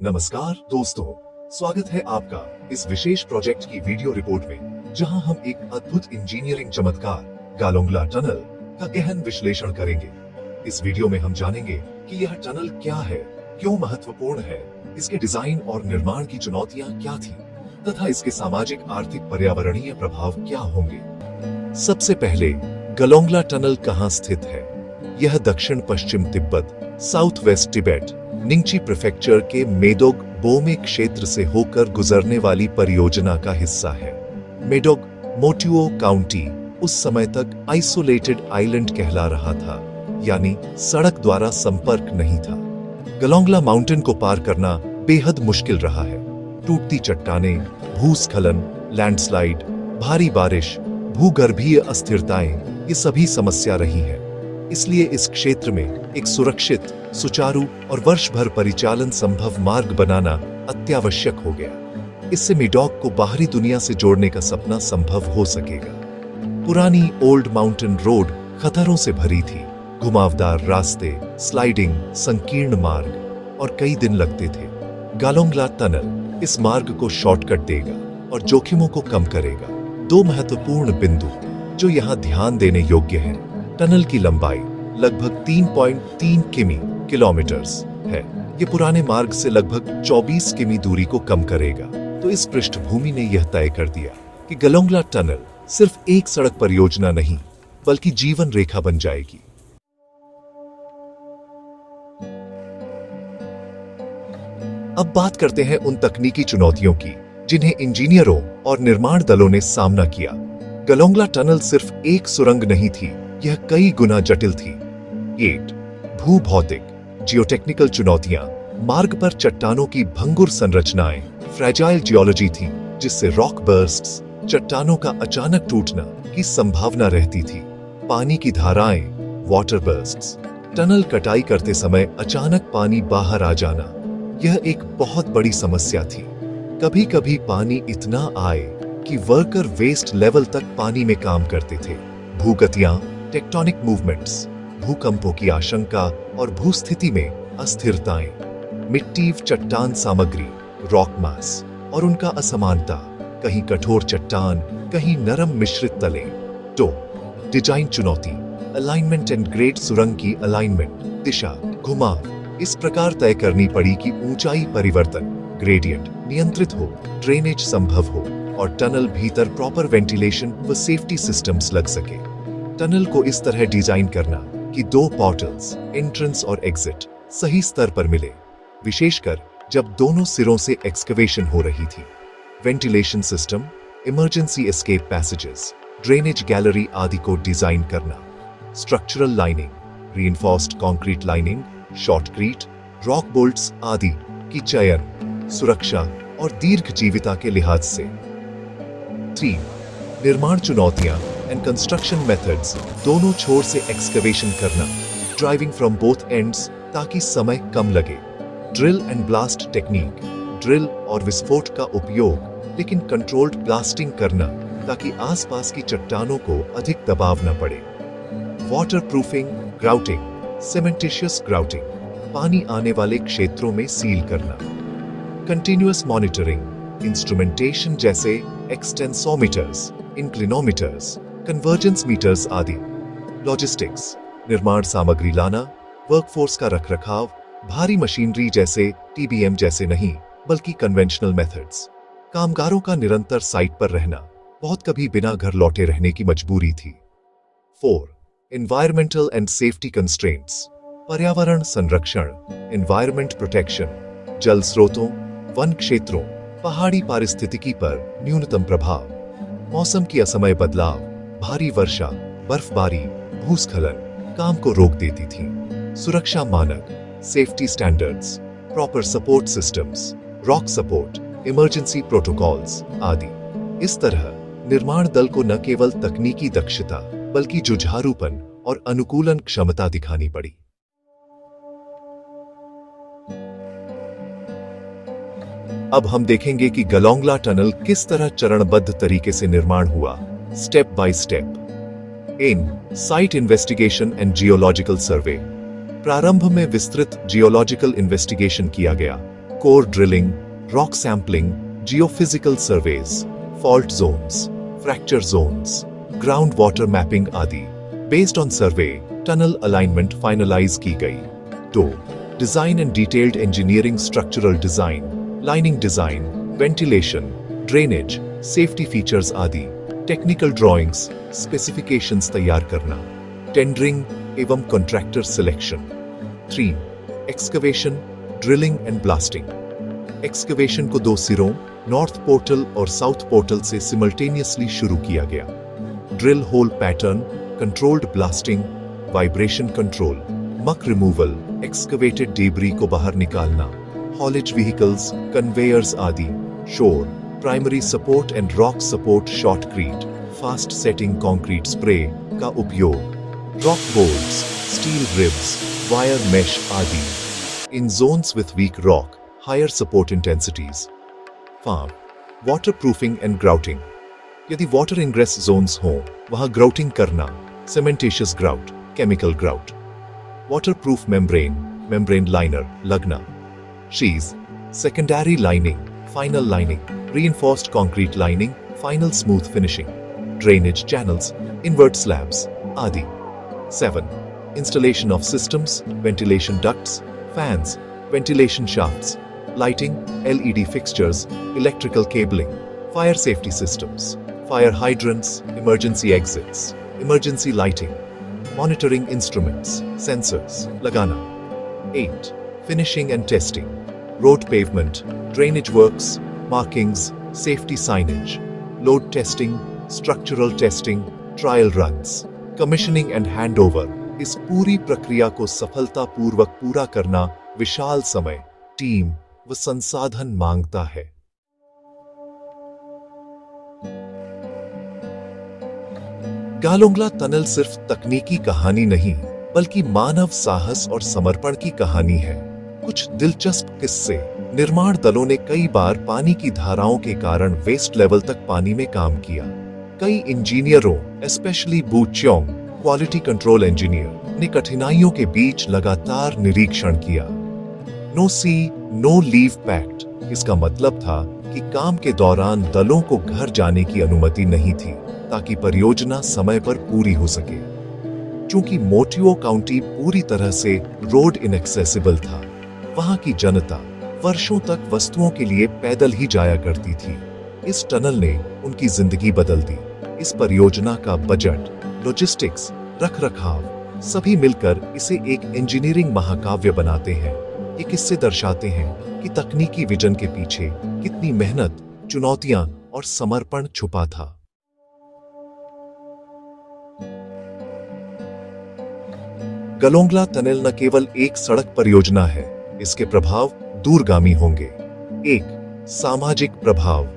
नमस्कार दोस्तों, स्वागत है आपका इस विशेष प्रोजेक्ट की वीडियो रिपोर्ट में, जहां हम एक अद्भुत इंजीनियरिंग चमत्कार गालोंगला टनल का गहन विश्लेषण करेंगे। इस वीडियो में हम जानेंगे कि यह टनल क्या है, क्यों महत्वपूर्ण है, इसके डिजाइन और निर्माण की चुनौतियां क्या थी तथा इसके सामाजिक, आर्थिक, पर्यावरणीय प्रभाव क्या होंगे। सबसे पहले गालोंगला टनल कहाँ स्थित है? यह दक्षिण पश्चिम Tibet, south west Tibet, Nyingchi prefecture के मेडोग बोमे क्षेत्र से होकर गुजरने वाली परियोजना का हिस्सा है। मेडोग मोटुओ काउंटी उस समय तक आइसोलेटेड आइलैंड कहला रहा था, यानी सड़क द्वारा संपर्क नहीं था। गालोंगला माउंटेन को पार करना बेहद मुश्किल रहा है। टूटती चट्टानें, भूस्खलन, लैंडस्लाइड, भारी बारिश, भूगर्भीय अस्थिरताएं, ये सभी समस्या रही है। इसलिए इस क्षेत्र में एक सुरक्षित, सुचारू और वर्ष भर परिचालन संभव मार्ग बनाना अत्यावश्यक हो गया। इससे मेडोग को बाहरी दुनिया से जोड़ने का सपना संभव हो सकेगा। पुरानी ओल्ड माउंटेन रोड खतरों से भरी थी। घुमावदार रास्ते, स्लाइडिंग, संकीर्ण मार्ग और कई दिन लगते थे। गालोंगला टनल इस मार्ग को शॉर्टकट देगा और जोखिमों को कम करेगा। दो महत्वपूर्ण बिंदु जो यहाँ ध्यान देने योग्य हैं। टनल की लंबाई लगभग 3.3 किलोमीटर्स है। ये पुराने मार्ग से लगभग 24 किमी दूरी को कम करेगा। तो इस पृष्ठभूमि ने यह तय कर दिया कि गालोंगला टनल सिर्फ एक सड़क परियोजना नहीं, बल्कि जीवन रेखा बन जाएगी। अब बात करते हैं उन तकनीकी चुनौतियों की जिन्हें इंजीनियरों और निर्माण दलों ने सामना किया। गालोंगला टनल सिर्फ एक सुरंग नहीं थी, यह कई गुना जटिल थी। 8 भूभौतिक जियोटेक्निकल चुनौतियां। मार्ग पर चट्टानों की भंगुर संरचनाएं, फ्रैजाइल जियोलॉजी थी, जिससे रॉक बर्स्ट्स, चट्टानों का अचानक टूटना की संभावना रहती थी। पानी की धाराएं, वाटर बर्स्ट्स, टनल कटाई करते समय अचानक पानी बाहर आ जाना, यह एक बहुत बड़ी समस्या थी। कभी कभी पानी इतना आए कि वर्कर वेस्ट लेवल तक पानी में काम करते थे। भूगतियां, टेक्टोनिक मूवमेंट्स, भूकंपों की आशंका और भूस्थिति में अस्थिरताएं, मिट्टी, चट्टान सामग्री, रॉक मास और उनका असमानता, कहीं कठोर चट्टान, कहीं नरम मिश्रित तले। तो डिजाइन चुनौती, अलाइनमेंट एंड ग्रेड। सुरंग की अलाइनमेंट, दिशा, घुमाव इस प्रकार तय करनी पड़ी कि ऊंचाई परिवर्तन, ग्रेडियंट नियंत्रित हो, ड्रेनेज संभव हो और टनल भीतर प्रॉपर वेंटिलेशन व सेफ्टी सिस्टम्स लग सके। टनल को इस तरह डिजाइन करना कि 2 पोर्टल्स, एंट्रेंस और एग्जिट, सही स्तर पर मिले, विशेषकर जब दोनों सिरों से एक्सकवेशन हो रही थी। Ventilation system, emergency escape passages, drainage gallery आदि को डिजाइन करना। Structural lining, reinforced concrete lining, shotcrete, rock bolts आदि की चयन, सुरक्षा और दीर्घ जीविता के लिहाज से। 3 निर्माण चुनौतियां एंड कंस्ट्रक्शन मेथड्स। दोनों छोर से एक्सकवेशन करना, ड्राइविंग फ्रॉम बोथ एंड्स ताकि समय कम लगे। Drill and blast technique, drill और विस्फोट का उपयोग, लेकिन कंट्रोल्ड ब्लास्टिंग करना ताकि आसपास की चट्टानों को अधिक दबाव न पड़े। वाटर प्रूफिंग, ग्राउटिंग, सीमेंटिशियस ग्राउटिंग, पानी आने वाले क्षेत्रों में सील करना। कंटिन्यूअस मॉनिटरिंग, इंस्ट्रूमेंटेशन जैसे एक्सटेंसोमीटर्स, इंक्लिनोमीटर्स, कन्वर्जेंस मीटर्स आदि। लॉजिस्टिक्स, निर्माण सामग्री लाना, वर्कफोर्स का रखरखाव, भारी मशीनरी जैसे टीबीएम जैसे नहीं बल्कि कन्वेंशनल मेथड्स। कामगारों का निरंतर साइट पर रहना, बहुत कभी बिना घर लौटे रहने की मजबूरी थी। 4 एनवायरमेंटल एंड सेफ्टी कंस्ट्रेंट्स, पर्यावरण संरक्षण, एनवायरमेंट प्रोटेक्शन, जल स्रोतों, वन क्षेत्रों, पहाड़ी पारिस्थितिकी पर न्यूनतम प्रभाव। मौसम की असमय बदलाव, भारी वर्षा, बर्फबारी, भूस्खलन काम को रोक देती थी। सुरक्षा मानक, safety standards, proper support systems, rock support, emergency protocols आदि। इस तरह निर्माण दल को न केवल तकनीकी दक्षता बल्कि जुझारूपन और अनुकूलन क्षमता दिखानी पड़ी। अब हम देखेंगे कि गालोंगला टनल किस तरह चरणबद्ध तरीके से निर्माण हुआ, step by step. Site investigation and geological survey. प्रारंभ में विस्तृत जियोलॉजिकल इन्वेस्टिगेशन किया गया। core drilling, rock sampling, geophysical surveys, fault zones, fracture zones, groundwater mapping आदि। Based on survey, tunnel alignment finalize की गई। 2. Design and detailed engineering, structural design, lining design, ventilation, drainage, safety features आदि। Technical drawings, specifications तैयार करना। Tendering एवं contractor selection। 3. Excavation, drilling and blasting। Excavation को 2 सिरों north portal और south portal से सिमल्टेनियसली शुरू किया गया। Drill hole pattern, controlled blasting, vibration control, muck removal, excavated debris को बाहर निकालना, हॉलेज व्हीकल्स, कन्वेयर्स आदि। Shore, primary support and rock support shotcrete, fast setting concrete spray का उपयोग, rock bolts, steel ribs, wire mesh आदि। In zones with weak rock, higher support intensities। Farm, waterproofing and grouting। यदि water ingress zones हों, वहां grouting करना, cementitious grout, chemical grout। Waterproof membrane, membrane liner लगना। Sheaths, secondary lining, final lining, reinforced concrete lining, final smooth finishing। Drainage channels, invert slabs आदि। 7. Installation of systems, ventilation ducts, fans, ventilation shafts, lighting, LED fixtures, electrical cabling, fire safety systems, fire hydrants, emergency exits, emergency lighting, monitoring instruments, sensors, lagana। 8. Finishing and testing, road pavement, drainage works, markings, safety signage, load testing, structural testing, trial runs, commissioning and handover। इस पूरी प्रक्रिया को सफलतापूर्वक पूरा करना विशाल समय, team व संसाधन मांगता है। गालोंगला टनल सिर्फ तकनीकी कहानी नहीं, बल्कि मानव साहस और समर्पण की कहानी है। कुछ दिलचस्प किस्से। निर्माण दलों ने कई बार पानी की धाराओं के कारण वेस्ट लेवल तक पानी में काम किया। कई इंजीनियरों, स्पेशली बू च्योंग, क्वालिटी कंट्रोल इंजीनियर, ने कठिनाइयों के बीच लगातार निरीक्षण किया। नो सी नो लीव पैक्ट। इसका मतलब था कि काम के दौरान दलों को घर जाने की अनुमति नहीं थी, ताकि परियोजना समय पर पूरी हो सके। चूंकि मोटियो काउंटी पूरी तरह से रोड इनएक्सेसिबल था, वहां की जनता वर्षों तक वस्तुओं के लिए पैदल ही जाया करती थी। इस टनल ने उनकी जिंदगी बदल दी। इस परियोजना का बजट, लॉजिस्टिक्स, रखरखाव सभी मिलकर इसे एक इंजीनियरिंग महाकाव्य बनाते हैं। ये किस्से दर्शाते हैं कि तकनीकी विजन के पीछे कितनी मेहनत, चुनौतियां और समर्पण छुपा था। गलोंगला टनल न केवल एक सड़क परियोजना है, इसके प्रभाव दूरगामी होंगे। 1. सामाजिक प्रभाव।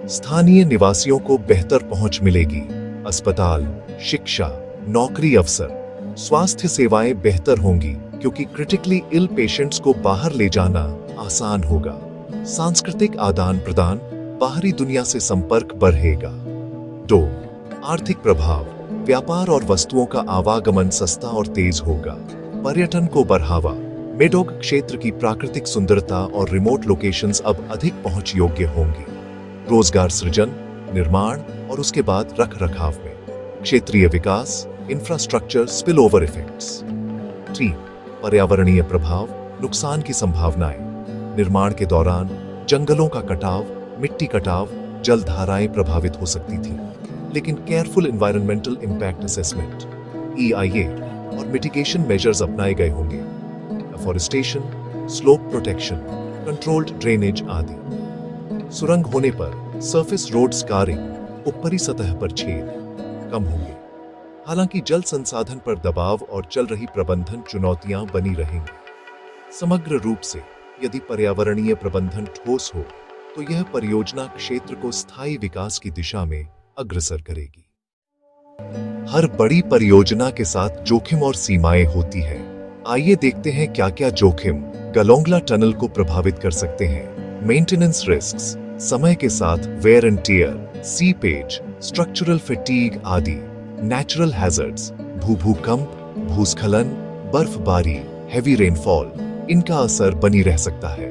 स्थानीय निवासियों को बेहतर पहुंच मिलेगी। अस्पताल, शिक्षा, नौकरी अवसर, स्वास्थ्य सेवाएं बेहतर होंगी, क्योंकि क्रिटिकली इल पेशेंट्स को बाहर ले जाना आसान होगा। सांस्कृतिक आदान प्रदान, बाहरी दुनिया से संपर्क बढ़ेगा। 2. आर्थिक प्रभाव। व्यापार और वस्तुओं का आवागमन सस्ता और तेज होगा। पर्यटन को बढ़ावा। मेडोग क्षेत्र की प्राकृतिक सुंदरता और रिमोट लोकेशंस अब अधिक पहुंच योग्य होंगी। रोजगार सृजन, निर्माण और उसके बाद रख रखाव में। क्षेत्रीय विकास, इंफ्रास्ट्रक्चर स्पिल ओवर इफेक्ट्स। 3. पर्यावरणीय प्रभाव, नुकसान की संभावनाएं। निर्माण के दौरान जंगलों का कटाव, मिट्टी कटाव, जलधाराएं प्रभावित हो सकती थी, लेकिन careful environmental impact assessment (EIA) और मिटिगेशन मेजर्स अपनाए गए होंगे। Afforestation, slope protection, controlled drainage आदि। सुरंग होने पर सरफेस रोड स्कारिंग, ऊपरी सतह पर छेद कम होंगे। हालांकि जल संसाधन पर दबाव और चल रही प्रबंधन चुनौतियां बनी रहेंगी। समग्र रूप से यदि पर्यावरणीय प्रबंधन ठोस हो, तो यह परियोजना क्षेत्र को स्थायी विकास की दिशा में अग्रसर करेगी। हर बड़ी परियोजना के साथ जोखिम और सीमाएं होती हैं। आइए देखते हैं क्या-क्या जोखिम गलोंगला टनल को प्रभावित कर सकते हैं। मेंटेनेंस रिस्क्स, समय के साथ wear and tear, seepage, structural fatigue आदि। नेचुरल हैजर्ड्स, भूकंप, भूस्खलन, बर्फबारी, हेवी रेनफॉल, इनका असर बनी रह सकता है।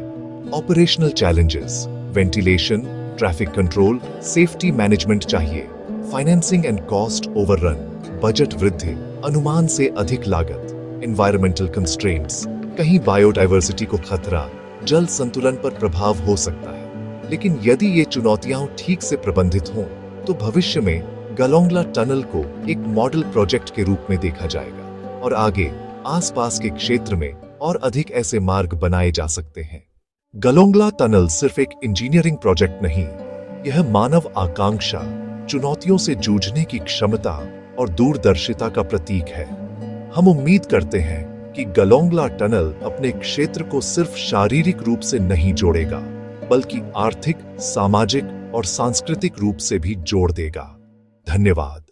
Operational challenges, ventilation, traffic control, safety management चाहिए। Financing and cost overrun, budget वृद्धि, अनुमान से अधिक लागत, एनवायरमेंटल कंस्ट्रेंट्स, कहीं बायोडायवर्सिटी को खतरा, जल संतुलन पर प्रभाव हो सकता है। लेकिन यदि ये चुनौतियां ठीक से प्रबंधित हों, तो भविष्य में गलोंगला टनल को एक मॉडल प्रोजेक्ट के रूप में देखा जाएगा और आगे आसपास के क्षेत्र में और अधिक ऐसे मार्ग बनाए जा सकते हैं। गलोंगला टनल सिर्फ एक इंजीनियरिंग प्रोजेक्ट नहीं, यह मानव आकांक्षा, चुनौतियों से जूझने की क्षमता और दूरदर्शिता का प्रतीक है। हम उम्मीद करते हैं कि गलोंगला टनल अपने क्षेत्र को सिर्फ शारीरिक रूप से नहीं जोड़ेगा, बल्कि आर्थिक, सामाजिक और सांस्कृतिक रूप से भी जोड़ देगा। धन्यवाद।